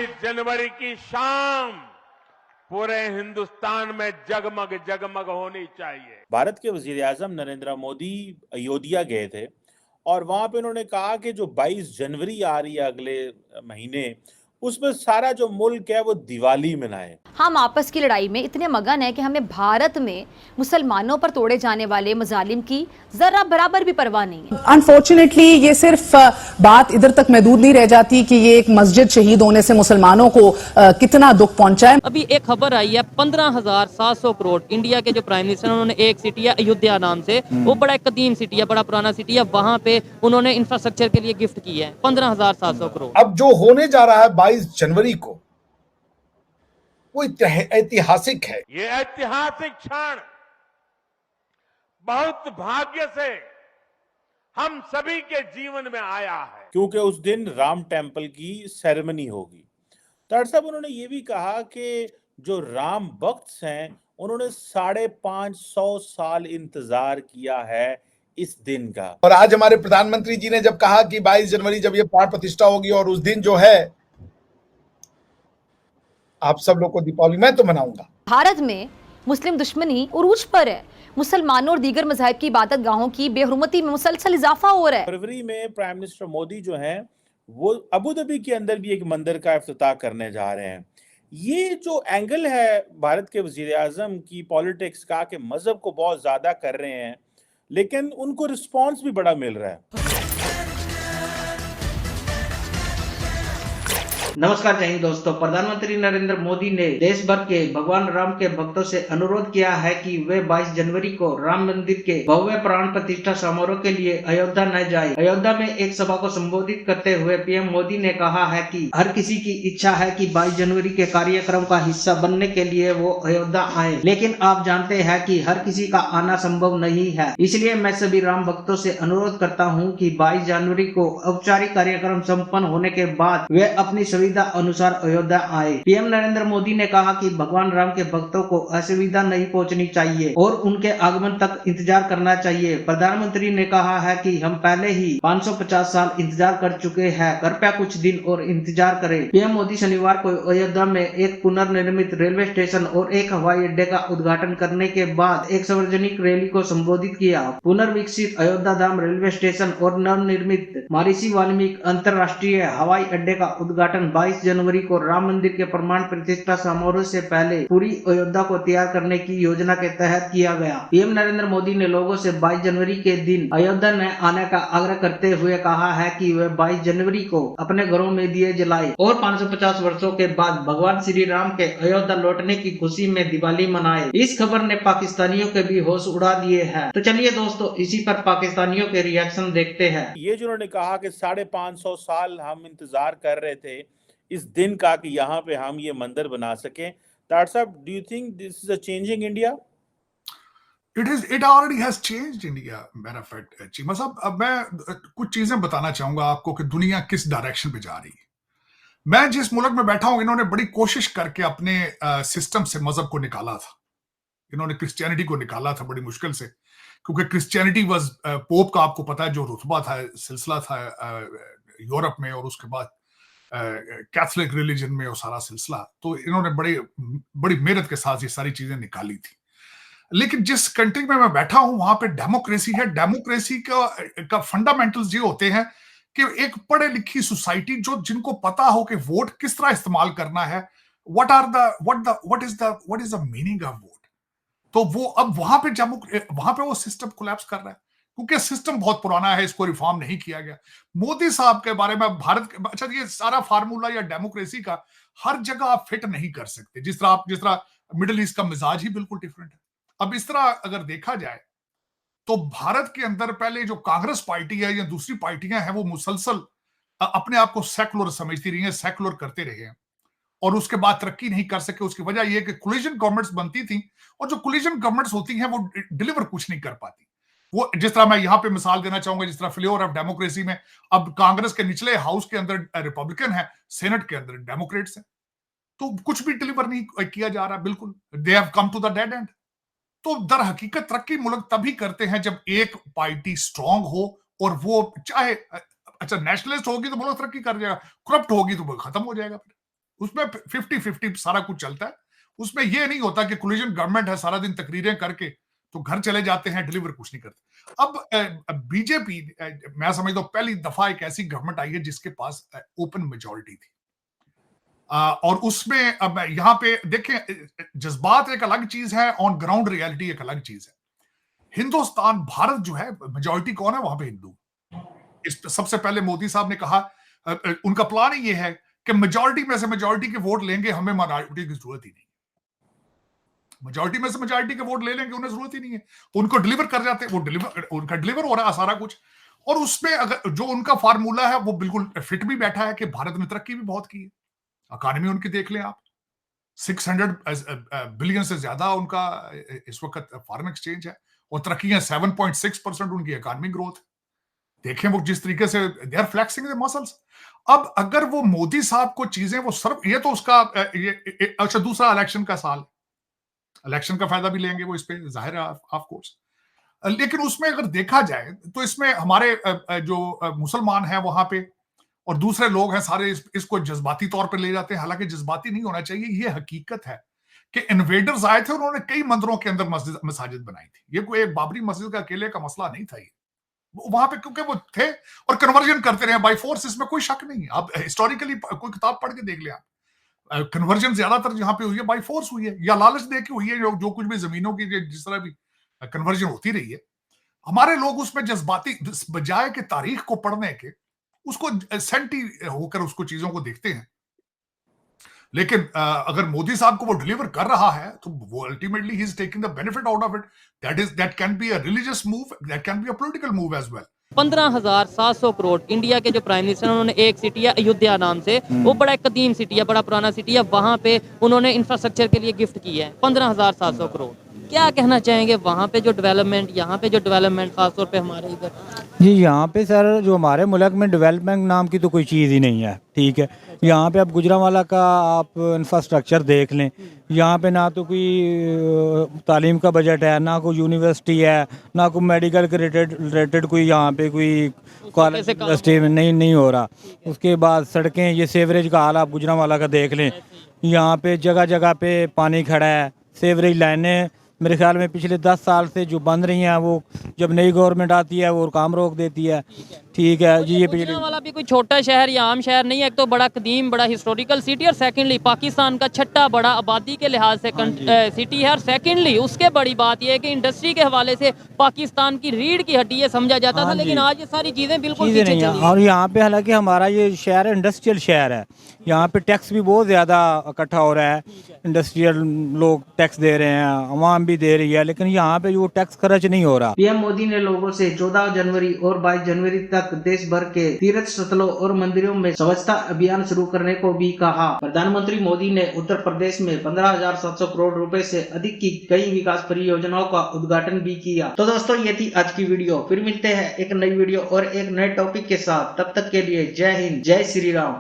22 जनवरी की शाम पूरे हिंदुस्तान में जगमग जगमग होनी चाहिए। भारत के वजीर आजम नरेंद्र मोदी अयोध्या गए थे और वहां पे उन्होंने कहा कि जो 22 जनवरी आ रही है अगले महीने, उसमें सारा जो मुल्क है वो दिवाली मनाए। हम आपस की लड़ाई में इतने मगन हैं कि हमें भारत में मुसलमानों पर तोड़े जाने वाले मजालिम की जरा बराबर भी परवाह नहीं है। अनफॉर्चुनेटली ये सिर्फ बात इधर तक महदूद नहीं रह जाती कि ये एक मस्जिद शहीद होने से मुसलमानों को कितना दुख पहुंचा है। अभी एक खबर आई है 15,700 करोड़ इंडिया के जो प्राइम मिनिस्टर उन्होंने एक सिटी है अयोध्या नाम से, वो बड़ा एक कदीम सिटी है, बड़ा पुराना सिटी है, वहां पे उन्होंने इंफ्रास्ट्रक्चर के लिए गिफ्ट की है 15,700 करोड़। अब जो होने जा रहा है 22 जनवरी को वो ऐतिहासिक है। ये ऐतिहासिक क्षण बहुत भाग्य से हम सभी के जीवन में आया है, क्योंकि उस दिन राम टेम्पल की सेरेमनी होगी। डॉक्टर साहब, उन्होंने ये भी कहा कि जो राम भक्त हैं उन्होंने 550 साल इंतजार किया है इस दिन का। और आज हमारे प्रधानमंत्री जी ने जब कहा कि 22 जनवरी जब ये प्राण प्रतिष्ठा होगी और उस दिन जो है आप सब लोग को दीपावली मैं तो मनाऊंगा। भारत में मुस्लिम दुश्मनी उरूज पर है। मुसलमानों और दीगर मज़ाहिब की इबादत गाहों की बेहुरमती में मुसलसल इजाफा हो रहा है। फरवरी में प्राइम मिनिस्टर मोदी जो हैं वो अबू धाबी के अंदर भी एक मंदिर का इफ्तिताह करने जा रहे हैं। ये जो एंगल है भारत के वजीर आजम की पॉलिटिक्स का कि मजहब को बहुत ज्यादा कर रहे हैं, लेकिन उनको रिस्पॉन्स भी बड़ा मिल रहा है। नमस्कार जय हिंद दोस्तों। प्रधानमंत्री नरेंद्र मोदी ने देश भर के भगवान राम के भक्तों से अनुरोध किया है कि वे 22 जनवरी को राम मंदिर के भव्य प्राण प्रतिष्ठा समारोह के लिए अयोध्या न जाएं। अयोध्या में एक सभा को संबोधित करते हुए पीएम मोदी ने कहा है कि हर किसी की इच्छा है कि 22 जनवरी के कार्यक्रम का हिस्सा बनने के लिए वो अयोध्या आए, लेकिन आप जानते हैं कि हर किसी का आना संभव नहीं है। इसलिए मैं सभी राम भक्तों से अनुरोध करता हूँ कि 22 जनवरी को औपचारिक कार्यक्रम संपन्न होने के बाद वे अपनी सुविधा अनुसार अयोध्या आए। पीएम नरेंद्र मोदी ने कहा कि भगवान राम के भक्तों को असुविधा नहीं पहुंचनी चाहिए और उनके आगमन तक इंतजार करना चाहिए। प्रधानमंत्री ने कहा है कि हम पहले ही 550 साल इंतजार कर चुके हैं, कृपया कुछ दिन और इंतजार करें। पीएम मोदी शनिवार को अयोध्या में एक पुनर्निर्मित रेलवे स्टेशन और एक हवाई अड्डे का उद्घाटन करने के बाद एक सार्वजनिक रैली को संबोधित किया। पुनर्विकसित अयोध्या धाम रेलवे स्टेशन और नवनिर्मित महर्षि वाल्मीकि अंतर्राष्ट्रीय हवाई अड्डे का उद्घाटन 22 जनवरी को राम मंदिर के प्रमाण प्रतिष्ठा समारोह से पहले पूरी अयोध्या को तैयार करने की योजना के तहत किया गया। पीएम नरेंद्र मोदी ने लोगों से 22 जनवरी के दिन अयोध्या में आने का आग्रह करते हुए कहा है कि वे 22 जनवरी को अपने घरों में दिए जलाएं और 550 वर्षों के बाद भगवान श्री राम के अयोध्या लौटने की खुशी में दिवाली मनाए। इस खबर ने पाकिस्तानियों के भी होश उड़ा दिए हैं। तो चलिए दोस्तों, इसी पर पाकिस्तानियों के रिएक्शन देखते हैं। ये जो उन्होंने कहा कि 550 साल हम इंतजार कर रहे थे इस दिन का कि यहाँ पे हम ये मंदिर बना सकें। डॉक्टर साहब, do you think this is a changing India? It already has changed India। मेरा फैक्ट चीमा साहब, अब मैं कुछ चीजें बताना चाहूंगा आपको कि दुनिया किस डायरेक्शन पे जा रही है। मैं जिस मुल्क में बैठा हूं, इन्होंने बड़ी कोशिश करके अपने सिस्टम से मजहब को निकाला था। इन्होंने क्रिश्चियनिटी को निकाला था बड़ी मुश्किल से, क्योंकि क्रिश्चियनिटी वाज पोप का, आपको पता है जो रुतबा था, सिलसिला था यूरोप में, और उसके बाद कैथोलिक रिलीजन में वो सारा सिलसिला। तो इन्होंने बड़ी मेहनत के साथ ये सारी चीजें निकाली थी। लेकिन जिस कंट्री में मैं बैठा हूं वहां पे डेमोक्रेसी है। डेमोक्रेसी का फंडामेंटल्स ये होते हैं कि एक पढ़े लिखी सोसाइटी जिनको पता हो कि वोट किस तरह इस्तेमाल करना है, what is the meaning of vote. तो वो अब वहां पे वो सिस्टम कोलैप्स कर रहा है, क्योंकि सिस्टम बहुत पुराना है, इसको रिफॉर्म नहीं किया गया। मोदी साहब के बारे में अच्छा, ये सारा फार्मूला या डेमोक्रेसी का हर जगह आप फिट नहीं कर सकते। जिस तरह मिडिल ईस्ट का मिजाज ही बिल्कुल डिफरेंट है। अब इस तरह अगर देखा जाए तो भारत के अंदर पहले जो कांग्रेस पार्टी है या दूसरी पार्टियां हैं, वो मुसलसल अपने आप को सेकुलर समझती रही हैं, सेकुलर करते रहे हैं, और उसके बाद तरक्की नहीं कर सके। उसकी वजह यह कि कोलिजन गवर्नमेंट्स बनती थी, और जो कोलिजन गवर्नमेंट्स होती हैं वो डिलीवर कुछ नहीं कर पाती। वो जिस तरह मैं यहां पे मिसाल देना चाहूंगा, जिस तरह फ्लेवर ऑफ डेमोक्रेसी में अब कांग्रेस के निचले हाउस के अंदर रिपब्लिकन है, सेनेट के अंदर डेमोक्रेट्स है, तो कुछ भी डिलीवर नहीं किया जा रहा। बिल्कुल they have come to the dead end. तो दर हकीकत तरक्की मुल्क तभी करते हैं जब एक पार्टी स्ट्रांग हो, और वो चाहे अच्छा नेशनलिस्ट होगी तो मुल्क तरक्की कर जाएगा, करप्ट होगी तो खत्म हो जाएगा फिर। उसमें 50-50 सारा कुछ चलता है। उसमें यह नहीं होता कि कोलिशन गवर्नमेंट है, सारा दिन तकरीरें करके तो घर चले जाते हैं, डिलीवर कुछ नहीं करते। अब बीजेपी, मैं समझता हूं पहली दफा एक ऐसी गवर्नमेंट आई है जिसके पास ओपन मेजॉरिटी थी। और उसमें अब यहां पे देखें, जज्बात एक अलग चीज है, ऑन ग्राउंड रियलिटी एक अलग चीज है। हिंदुस्तान, भारत जो है, मेजॉरिटी कौन है वहां पे? हिंदू। इस सबसे पहले मोदी साहब ने कहा, उनका प्लान ही ये है कि मेजॉरिटी में से मेजॉरिटी के वोट लेंगे, हमें माइनॉरिटी की जरूरत ही नहीं। मेजॉरिटी में से मेजॉरिटी के वोट ले लेंगे, उन्हें जरूरत ही नहीं है, उनको डिलीवर कर जाते हैं, उनका डिलीवर हो रहा है सारा कुछ। और उसमें अगर जो उनका फार्मूला है वो बिल्कुल फिट भी बैठा है कि भारत ने तरक्की भी बहुत की है। इकॉनमी उनकी देख लें आप, 600 बिलियन से ज्यादा उनका इस वक्त फॉरेन एक्सचेंज है, और तरक्की 7.6% उनकी इकॉनमी ग्रोथ। देखें वो जिस तरीके से they are flexing the muscles. अब अगर वो मोदी साहब को चीजें वो सिर्फ ये तो उसका अच्छा, दूसरा इलेक्शन का साल, इलेक्शन का फायदा भी लेंगे वो इस पे, जाहिर है ऑफ कोर्स। लेकिन उसमें अगर देखा जाए तो इसमें हमारे जो मुसलमान हैं वहां पे और दूसरे लोग हैं सारे इसको जज्बाती तौर पर ले जाते हैं। हालांकि जज्बाती नहीं होना चाहिए, ये हकीकत है कि इन्वेडर्स आए थे, उन्होंने कई मंदिरों के अंदर मसाजिद बनाई थी। ये कोई एक बाबरी मस्जिद का अकेले का मसला नहीं था, ये वहां पे क्योंकि वो थे और कन्वर्जन करते रहे बाय फोर्स, इसमें कोई शक नहीं है। आप हिस्टोरिकली कोई किताब पढ़ के देख ले, आप कन्वर्जन ज्यादातर जहां पे हुई है बाय फोर्स हुई है या लालच दे के हुई है, जो कुछ भी जमीनों की जिस तरह भी कन्वर्जन होती रही है। हमारे लोग उसमें जज्बाती बजाय के तारीख को पढ़ने के उसको सेंटी होकर उसको चीजों को देखते हैं। लेकिन अगर मोदी साहब को वो डिलीवर कर रहा है तो वो अल्टीमेटली ही is taking the benefit out of it. That can be a religious move, that can be a political move as well. 15,700 crore India के जो प्राइम मिनिस्टर उन्होंने एक सिटी है अयोध्या नाम से, वो बड़ा एक कदीम सिटी है, बड़ा पुराना सिटी है, वहां पे उन्होंने इंफ्रास्ट्रक्चर के लिए गिफ्ट की है 15,700 करोड़। क्या कहना चाहेंगे वहाँ पे जो डेवलपमेंट, यहाँ पे जो डेवलपमेंट खासतौर पे हमारे इधर? जी यहाँ पे सर जो हमारे मुल्क में डेवलपमेंट नाम की तो कोई चीज़ ही नहीं है, ठीक है। यहाँ पे आप गुजरांवाला का आप इंफ्रास्ट्रक्चर देख लें, यहाँ पे ना तो कोई तालीम का बजट है, ना कोई यूनिवर्सिटी है, ना कोई मेडिकल के रिलेटेड कोई यहाँ पे कोई कॉलेज यूनिवर्सिटी में नहीं हो रहा। उसके बाद सड़कें, ये सीवरेज का हाल आप गुजरांवाला का देख लें, यहाँ पे जगह जगह पे पानी खड़ा है। सीवरेज लाइनें मेरे ख्याल में पिछले 10 साल से जो बन रही हैं, वो जब नई गवर्नमेंट आती है वो काम रोक देती है, ठीक है जी। ये गुजरांवाला भी कोई छोटा शहर या आम शहर नहीं है, एक तो बड़ा कदीम, बड़ा हिस्टोरिकल सिटी, और सेकंडली पाकिस्तान का छठा बड़ा आबादी के लिहाज से सिटी है, और सेकंडली उसके बड़ी बात यह है कि इंडस्ट्री के हवाले से पाकिस्तान की रीढ़ की हड्डी ये समझा जाता था, लेकिन आज ये सारी चीज़ें बिल्कुल पीछे चली हैं। और यहाँ पे हालांकि हमारा ये शहर है, इंडस्ट्रियल शहर है, यहाँ पे टैक्स भी बहुत ज़्यादा इकट्ठा हो रहा है, इंडस्ट्रियल लोग टैक्स दे रहे हैं, आवाम भी दे रही है, लेकिन यहाँ पे वो टैक्स खर्च नहीं हो रहा। पीएम मोदी ने लोगों से 14 जनवरी और 22 जनवरी तक देश भर के तीर्थ स्थलों और मंदिरों में स्वच्छता अभियान शुरू करने को भी कहा। प्रधानमंत्री मोदी ने उत्तर प्रदेश में 15,700 करोड़ रुपए से अधिक की कई विकास परियोजनाओं का उद्घाटन भी किया। तो दोस्तों ये थी आज की वीडियो, फिर मिलते हैं एक नई वीडियो और एक नए टॉपिक के साथ। तब तक के लिए जय हिंद, जय श्री राम।